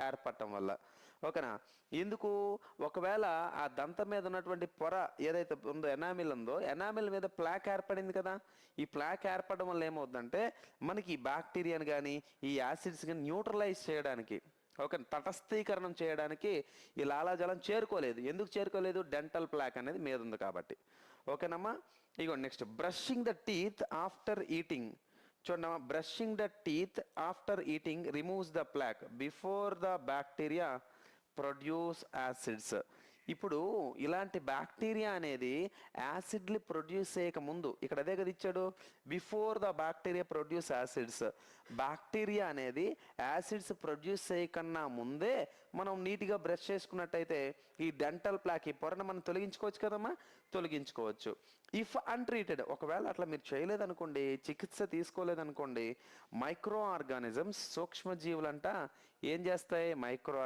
ఏర్పడటం వల్ల. ఓకేనా? ఎందుకు? ఒకవేళ ఆ దంతం మీద ఉన్నటువంటి పొర ఏదైతే ఉందో, ఎనామిల్ ఉందో, ఎనామిల్ మీద ప్లాక్ ఏర్పడింది కదా. ఈ ప్లాక్ ఏర్పడడం వల్ల ఏమవుతుందంటే మనకి ఈ బ్యాక్టీరియాని కానీ ఈ యాసిడ్స్ కానీ న్యూట్రలైజ్ చేయడానికి, ఓకే, తటస్థీకరణం చేయడానికి ఈ లాలాజలం చేరుకోలేదు. ఎందుకు చేరుకోలేదు? డెంటల్ ప్లాక్ అనేది మీద ఉంది కాబట్టి. ఓకేనమ్మా? ఇగో next, brushing the teeth after eating. చూడమ్మా, brushing the teeth after eating removes the plaque before the bacteria produce acids. ఇప్పుడు ఇలాంటి బ్యాక్టీరియా అనేది యాసిడ్ని ప్రొడ్యూస్ చేయకముందు, ఇక్కడ అదే కదా ఇచ్చాడు, before the bacteria produce acids. Bacteria అనేది యాసిడ్స్ ప్రొడ్యూస్ చేయకన్నా ముందే మనం నీట్గా బ్రష్ చేసుకున్నట్టయితే ఈ డెంటల్ ప్లాక్, ఈ పొరను మనం తొలగించుకోవచ్చు కదమ్మా, తొలగించుకోవచ్చు. ఇఫ్ అన్ట్రీటెడ్, ఒకవేళ అట్లా మీరు చేయలేదనుకోండి, చికిత్స తీసుకోలేదనుకోండి, మైక్రో ఆర్గానిజమ్స్, సూక్ష్మజీవులంట ఏం చేస్తాయి? మైక్రో